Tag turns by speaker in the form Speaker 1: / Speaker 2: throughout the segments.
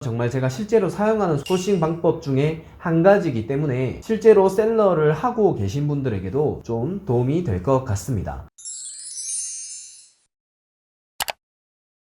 Speaker 1: 정말 제가 실제로 사용하는 소싱 방법 중에 한 가지이기 때문에 실제로 셀러를 하고 계신 분들에게도 좀 도움이 될 것 같습니다.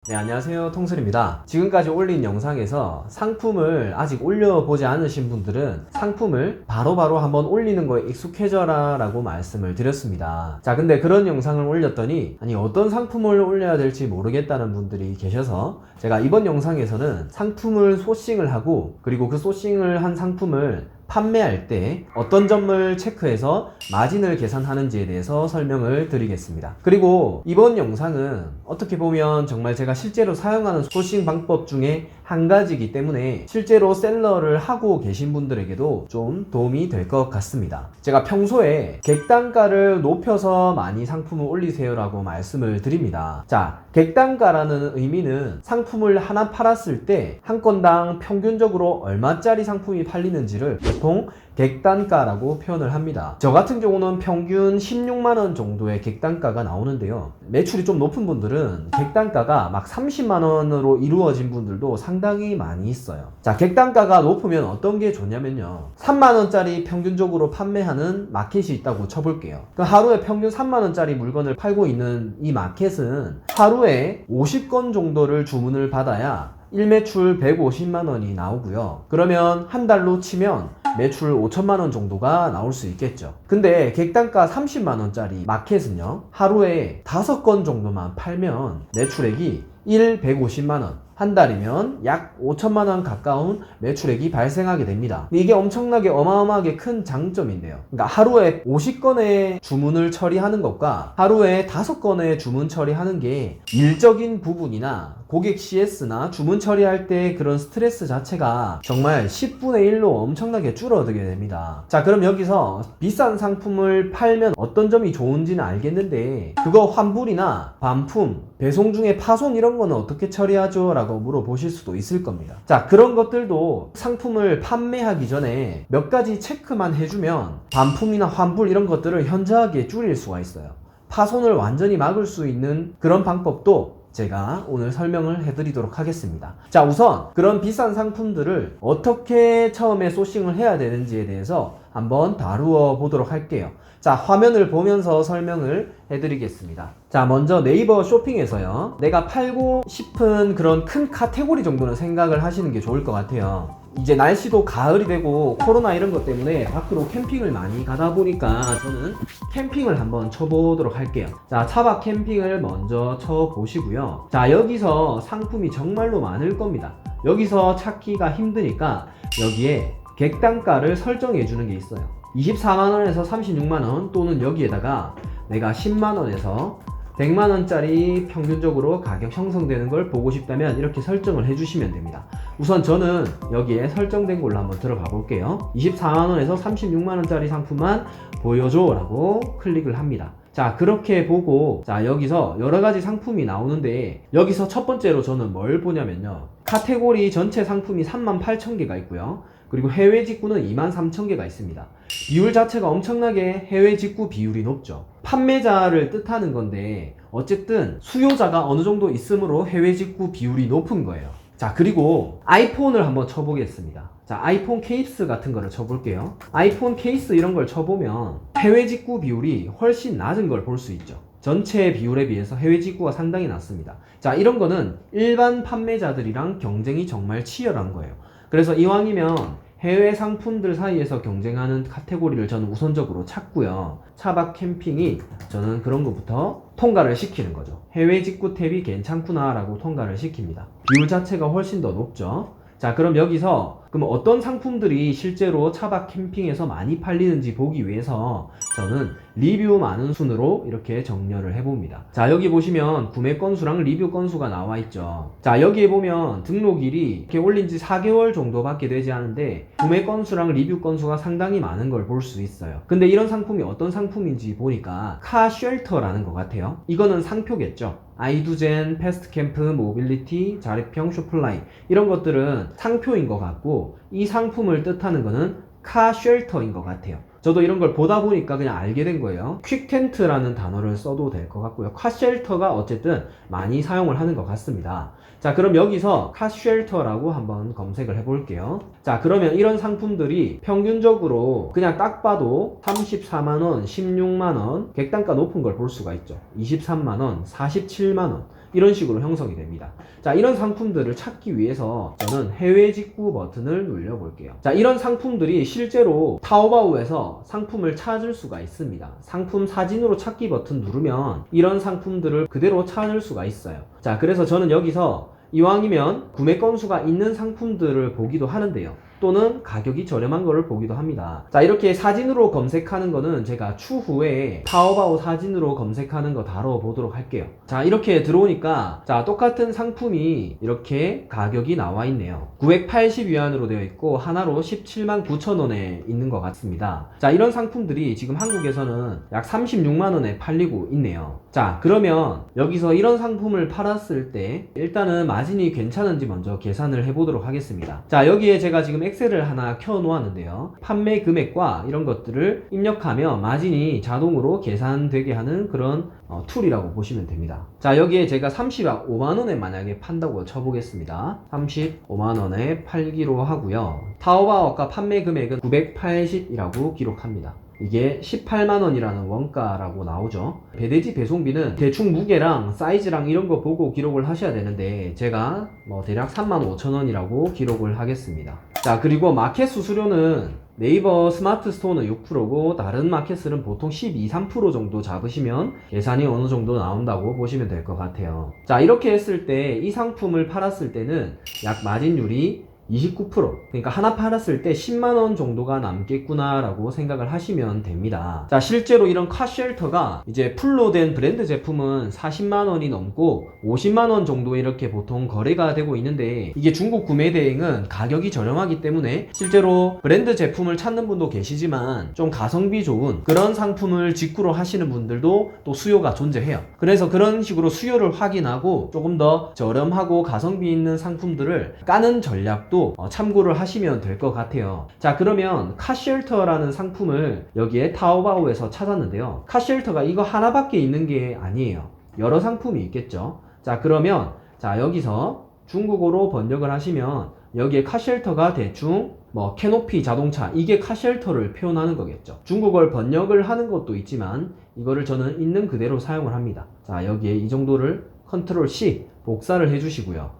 Speaker 1: 네, 안녕하세요. 통솔입니다. 지금까지 올린 영상에서 상품을 아직 올려보지 않으신 분들은 상품을 바로바로 한번 올리는 거에 익숙해져라 라고 말씀을 드렸습니다. 자, 근데 그런 영상을 올렸더니 아니 어떤 상품을 올려야 될지 모르겠다는 분들이 계셔서 제가 이번 영상에서는 상품을 소싱을 하고 그리고 그 소싱을 한 상품을 판매할 때 어떤 점을 체크해서 마진을 계산하는지에 대해서 설명을 드리겠습니다. 그리고 이번 영상은 어떻게 보면 정말 제가 실제로 사용하는 소싱 방법 중에 한 가지이기 때문에 실제로 셀러를 하고 계신 분들에게도 좀 도움이 될 것 같습니다. 제가 평소에 객단가를 높여서 많이 상품을 올리세요 라고 말씀을 드립니다. 자, 객단가라는 의미는 상품을 하나 팔았을 때 한 건당 평균적으로 얼마짜리 상품이 팔리는지를 보통 객단가라고 표현을 합니다. 저 같은 경우는 평균 16만원 정도의 객단가가 나오는데요. 매출이 좀 높은 분들은 객단가가 막 30만원으로 이루어진 분들도 상당히 많이 있어요. 자, 객단가가 높으면 어떤 게 좋냐면요, 3만원짜리 평균적으로 판매하는 마켓이 있다고 쳐볼게요. 그 하루에 평균 3만원짜리 물건을 팔고 있는 이 마켓은 하루에 50건 정도를 주문을 받아야 일매출 150만원이 나오고요. 그러면 한 달로 치면 매출 5천만원 정도가 나올 수 있겠죠. 근데 객단가 30만원짜리 마켓은요, 하루에 5건 정도만 팔면 매출액이 150만원, 한 달이면 약 5천만원 가까운 매출액이 발생하게 됩니다. 이게 엄청나게 어마어마하게 큰 장점인데요. 그러니까 하루에 50건의 주문을 처리하는 것과 하루에 5건의 주문 처리하는 게 일적인 부분이나 고객 CS나 주문 처리할 때 그런 스트레스 자체가 정말 10분의 1로 엄청나게 줄어들게 됩니다. 자, 그럼 여기서 비싼 상품을 팔면 어떤 점이 좋은지는 알겠는데 그거 환불이나 반품, 배송 중에 파손 이런 거는 어떻게 처리하죠? 라고 물어보실 수도 있을 겁니다. 자, 그런 것들도 상품을 판매하기 전에 몇 가지 체크만 해주면 반품이나 환불 이런 것들을 현저하게 줄일 수가 있어요. 파손을 완전히 막을 수 있는 그런 방법도 제가 오늘 설명을 해드리도록 하겠습니다. 자, 우선 그런 비싼 상품들을 어떻게 처음에 소싱을 해야 되는지에 대해서 한번 다루어 보도록 할게요. 자, 화면을 보면서 설명을 해드리겠습니다. 자, 먼저 네이버 쇼핑에서요, 내가 팔고 싶은 그런 큰 카테고리 정도는 생각을 하시는 게 좋을 것 같아요. 이제 날씨도 가을이 되고 코로나 이런 것 때문에 밖으로 캠핑을 많이 가다 보니까 저는 캠핑을 한번 쳐보도록 할게요. 자, 차박 캠핑을 먼저 쳐보시고요. 자, 여기서 상품이 정말로 많을 겁니다. 여기서 찾기가 힘드니까 여기에 객단가를 설정해 주는 게 있어요. 24만원에서 36만원, 또는 여기에다가 내가 10만원에서 100만원짜리 평균적으로 가격 형성되는 걸 보고 싶다면 이렇게 설정을 해주시면 됩니다. 우선 저는 여기에 설정된 걸로 한번 들어가 볼게요. 24만원에서 36만원짜리 상품만 보여줘 라고 클릭을 합니다. 자, 그렇게 보고, 자, 여기서 여러가지 상품이 나오는데 여기서 첫 번째로 저는 뭘 보냐면요, 카테고리 전체 상품이 38,000개가 있고요, 그리고 해외 직구는 23,000개가 있습니다. 비율 자체가 엄청나게 해외 직구 비율이 높죠. 판매자를 뜻하는 건데 어쨌든 수요자가 어느 정도 있으므로 해외 직구 비율이 높은 거예요. 자, 그리고 아이폰을 한번 쳐보겠습니다. 자, 아이폰 케이스 같은 거를 쳐볼게요. 아이폰 케이스 이런 걸 쳐보면 해외 직구 비율이 훨씬 낮은 걸 볼 수 있죠. 전체 비율에 비해서 해외 직구가 상당히 낮습니다. 자, 이런 거는 일반 판매자들이랑 경쟁이 정말 치열한 거예요. 그래서 이왕이면 해외 상품들 사이에서 경쟁하는 카테고리를 저는 우선적으로 찾고요. 차박 캠핑이 저는 그런 것부터 통과를 시키는 거죠. 해외 직구 탭이 괜찮구나 라고 통과를 시킵니다. 비율 자체가 훨씬 더 높죠. 자, 그럼 여기서 그럼 어떤 상품들이 실제로 차박 캠핑에서 많이 팔리는지 보기 위해서 저는 리뷰 많은 순으로 이렇게 정렬을 해봅니다. 자, 여기 보시면 구매 건수랑 리뷰 건수가 나와 있죠. 자, 여기에 보면 등록일이 이렇게 올린 지 4개월 정도밖에 되지 않은데 구매 건수랑 리뷰 건수가 상당히 많은 걸 볼 수 있어요. 근데 이런 상품이 어떤 상품인지 보니까 카쉘터라는 것 같아요. 이거는 상표겠죠. 아이두젠, 패스트캠프, 모빌리티, 자립형, 쇼플라이 이런 것들은 상표인 것 같고 이 상품을 뜻하는 거는 카쉘터인 것 같아요. 저도 이런 걸 보다 보니까 그냥 알게 된 거예요. 퀵텐트라는 단어를 써도 될 것 같고요. 카쉘터가 어쨌든 많이 사용을 하는 것 같습니다. 자, 그럼 여기서 카쉘터라고 한번 검색을 해볼게요. 자, 그러면 이런 상품들이 평균적으로 그냥 딱 봐도 34만원, 16만원, 객단가 높은 걸 볼 수가 있죠. 23만원, 47만원 이런 식으로 형성이 됩니다. 자, 이런 상품들을 찾기 위해서 저는 해외 직구 버튼을 눌러 볼게요. 자, 이런 상품들이 실제로 타오바오에서 상품을 찾을 수가 있습니다. 상품 사진으로 찾기 버튼 누르면 이런 상품들을 그대로 찾을 수가 있어요. 자, 그래서 저는 여기서 이왕이면 구매 건수가 있는 상품들을 보기도 하는데요. 또는 가격이 저렴한 거를 보기도 합니다. 자, 이렇게 사진으로 검색하는 거는 제가 추후에 타오바오 사진으로 검색하는 거 다뤄보도록 할게요. 자, 이렇게 들어오니까 자, 똑같은 상품이 이렇게 가격이 나와 있네요. 980위안으로 되어 있고 하나로 17만 9천원에 있는 것 같습니다. 자, 이런 상품들이 지금 한국에서는 약 36만원에 팔리고 있네요. 자, 그러면 여기서 이런 상품을 팔았을 때 일단은 마진이 괜찮은지 먼저 계산을 해보도록 하겠습니다. 자, 여기에 제가 지금 엑셀을 하나 켜 놓았는데요. 판매 금액과 이런 것들을 입력하면 마진이 자동으로 계산되게 하는 그런 툴이라고 보시면 됩니다. 자, 여기에 제가 35만원에 만약에 판다고 쳐보겠습니다. 35만원에 팔기로 하고요. 타오바오 아까 판매 금액은 980이라고 기록합니다. 이게 18만원이라는 원가라고 나오죠. 배대지 배송비는 대충 무게랑 사이즈랑 이런 거 보고 기록을 하셔야 되는데 제가 대략 35,000원이라고 기록을 하겠습니다. 자, 그리고 마켓 수수료는 네이버 스마트 스토어는 6%고 다른 마켓은 보통 12, 3% 정도 잡으시면 계산이 어느 정도 나온다고 보시면 될 것 같아요. 자, 이렇게 했을 때 이 상품을 팔았을 때는 약 마진율이 29%, 그러니까 하나 팔았을 때 10만원 정도가 남겠구나 라고 생각을 하시면 됩니다. 자, 실제로 이런 카쉘터가 이제 풀로 된 브랜드 제품은 40만원이 넘고 50만원 정도 이렇게 보통 거래가 되고 있는데 이게 중국 구매 대행은 가격이 저렴하기 때문에 실제로 브랜드 제품을 찾는 분도 계시지만 좀 가성비 좋은 그런 상품을 직구로 하시는 분들도 또 수요가 존재해요. 그래서 그런 식으로 수요를 확인하고 조금 더 저렴하고 가성비 있는 상품들을 까는 전략도 참고를 하시면 될 것 같아요. 자, 그러면 카쉘터라는 상품을 여기에 타오바오에서 찾았는데요. 카쉘터가 이거 하나밖에 있는 게 아니에요. 여러 상품이 있겠죠. 자, 그러면 자, 여기서 중국어로 번역을 하시면 여기에 카쉘터가 대충 캐노피 자동차 이게 카쉘터를 표현하는 거겠죠. 중국어를 번역을 하는 것도 있지만 이거를 저는 있는 그대로 사용을 합니다. 자, 여기에 이 정도를 컨트롤 C 복사를 해주시고요.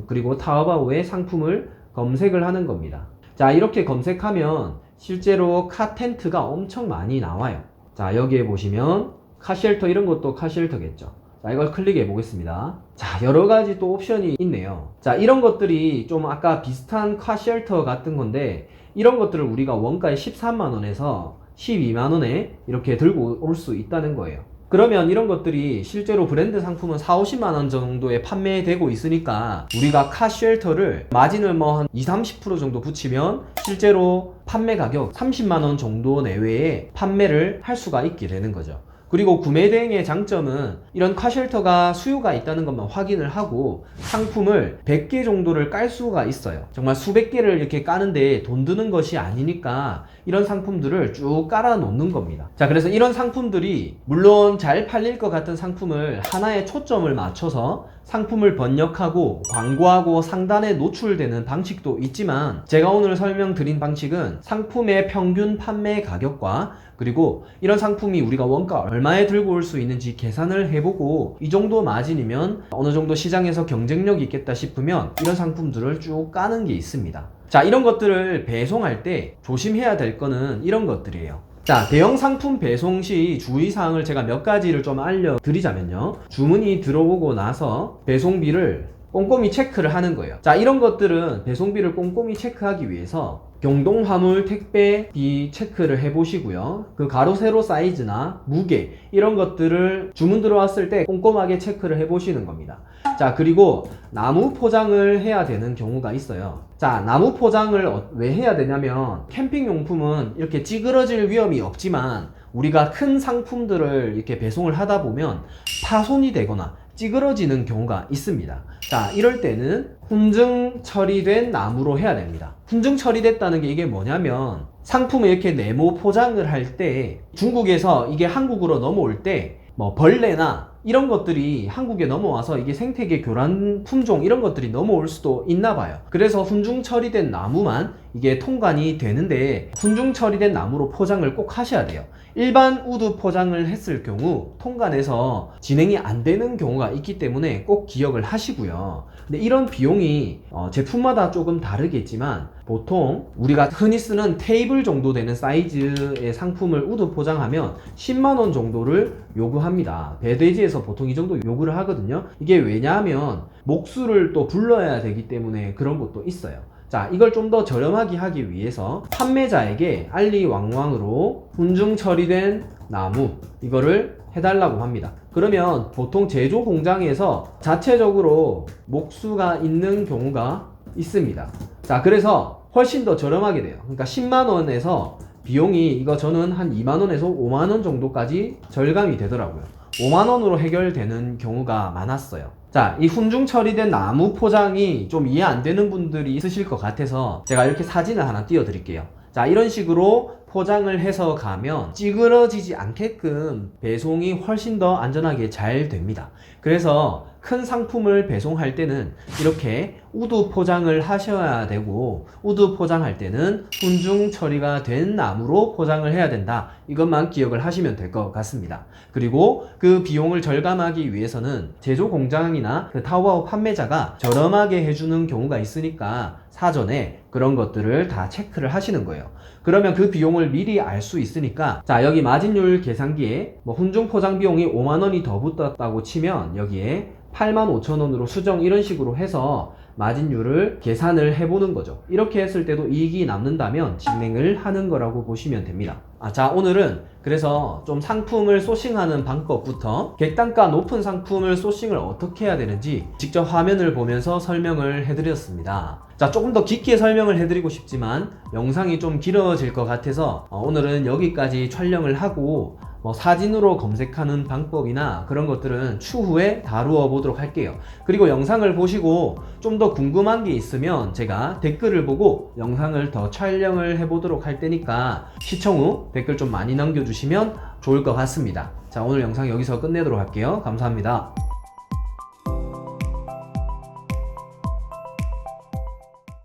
Speaker 1: 그리고 타오바오의 상품을 검색을 하는 겁니다. 자, 이렇게 검색하면 실제로 카텐트가 엄청 많이 나와요. 자, 여기에 보시면 카쉘터 이런 것도 카쉘터겠죠. 자, 이걸 클릭해 보겠습니다. 자, 여러가지 또 옵션이 있네요. 자, 이런 것들이 좀 아까 비슷한 카쉘터 같은 건데 이런 것들을 우리가 원가에 13만원에서 12만원에 이렇게 들고 올 수 있다는 거예요. 그러면 이런 것들이 실제로 브랜드 상품은 4, 50만원 정도에 판매되고 있으니까 우리가 카쉘터를 마진을 한 20, 30% 정도 붙이면 실제로 판매 가격 30만원 정도 내외에 판매를 할 수가 있게 되는 거죠. 그리고 구매 대행의 장점은 이런 카쉘터가 수요가 있다는 것만 확인을 하고 상품을 100개 정도를 깔 수가 있어요. 정말 수백 개를 이렇게 까는데 돈 드는 것이 아니니까 이런 상품들을 쭉 깔아 놓는 겁니다. 자, 그래서 이런 상품들이 물론 잘 팔릴 것 같은 상품을 하나에 초점을 맞춰서 상품을 번역하고 광고하고 상단에 노출되는 방식도 있지만 제가 오늘 설명드린 방식은 상품의 평균 판매 가격과 그리고 이런 상품이 우리가 원가 얼마에 들고 올 수 있는지 계산을 해보고 이 정도 마진이면 어느 정도 시장에서 경쟁력이 있겠다 싶으면 이런 상품들을 쭉 까는 게 있습니다. 자, 이런 것들을 배송할 때 조심해야 될 거는 이런 것들이에요. 자, 대형 상품 배송 시 주의사항을 제가 몇 가지를 좀 알려드리자면요. 주문이 들어오고 나서 배송비를 꼼꼼히 체크를 하는 거예요. 자, 이런 것들은 배송비를 꼼꼼히 체크하기 위해서 경동 화물 택배비 체크를 해보시고요. 그 가로 세로 사이즈나 무게 이런 것들을 주문 들어왔을 때 꼼꼼하게 체크를 해보시는 겁니다. 자, 그리고 나무 포장을 해야 되는 경우가 있어요. 자, 나무 포장을 왜 해야 되냐면 캠핑용품은 이렇게 찌그러질 위험이 없지만 우리가 큰 상품들을 이렇게 배송을 하다 보면 파손이 되거나 찌그러지는 경우가 있습니다. 자, 이럴 때는 훈증 처리된 나무로 해야 됩니다. 훈증 처리됐다는 게 이게 뭐냐면 상품을 이렇게 네모 포장을 할 때 중국에서 이게 한국으로 넘어올 때 뭐 벌레나 이런 것들이 한국에 넘어와서 이게 생태계 교란 품종 이런 것들이 넘어올 수도 있나 봐요. 그래서 훈중 처리된 나무만 이게 통관이 되는데 훈중 처리된 나무로 포장을 꼭 하셔야 돼요. 일반 우드 포장을 했을 경우 통관해서 진행이 안 되는 경우가 있기 때문에 꼭 기억을 하시고요. 근데 이런 비용이 제품마다 조금 다르겠지만 보통 우리가 흔히 쓰는 테이블 정도 되는 사이즈의 상품을 우드 포장하면 10만원 정도를 요구합니다. 배돼지에서 보통 이 정도 요구를 하거든요. 이게 왜냐하면 목수를 또 불러야 되기 때문에 그런 것도 있어요. 자, 이걸 좀 더 저렴하게 하기 위해서 판매자에게 알리왕왕으로 훈중 처리된 나무 이거를 해달라고 합니다. 그러면 보통 제조 공장에서 자체적으로 목수가 있는 경우가 있습니다. 자, 그래서 훨씬 더 저렴하게 돼요. 그러니까 10만원에서 비용이 이거 저는 한 2만원에서 5만원 정도까지 절감이 되더라고요. 5만원으로 해결되는 경우가 많았어요. 자, 이 훈중 처리된 나무 포장이 좀 이해 안 되는 분들이 있으실 것 같아서 제가 이렇게 사진을 하나 띄워 드릴게요. 자, 이런 식으로 포장을 해서 가면 찌그러지지 않게끔 배송이 훨씬 더 안전하게 잘 됩니다. 그래서 큰 상품을 배송할 때는 이렇게 우드 포장을 하셔야 되고, 우드 포장할 때는 훈중 처리가 된 나무로 포장을 해야 된다. 이것만 기억을 하시면 될 것 같습니다. 그리고 그 비용을 절감하기 위해서는 제조 공장이나 그 타오바오 판매자가 저렴하게 해주는 경우가 있으니까 사전에 그런 것들을 다 체크를 하시는 거예요. 그러면 그 비용을 미리 알 수 있으니까, 자, 여기 마진율 계산기에 뭐 훈중 포장 비용이 5만원이 더 붙었다고 치면 여기에 85,000원으로 수정 이런 식으로 해서 마진율을 계산을 해보는 거죠. 이렇게 했을 때도 이익이 남는다면 진행을 하는 거라고 보시면 됩니다. 자, 오늘은 그래서 좀 상품을 소싱하는 방법부터 객단가 높은 상품을 소싱을 어떻게 해야 되는지 직접 화면을 보면서 설명을 해드렸습니다. 자, 조금 더 깊게 설명을 해드리고 싶지만 영상이 좀 길어질 것 같아서 오늘은 여기까지 촬영을 하고 사진으로 검색하는 방법이나 그런 것들은 추후에 다루어 보도록 할게요. 그리고 영상을 보시고 좀 더 궁금한 게 있으면 제가 댓글을 보고 영상을 더 촬영을 해 보도록 할 테니까 시청 후 댓글 좀 많이 남겨주시면 좋을 것 같습니다. 자, 오늘 영상 여기서 끝내도록 할게요. 감사합니다.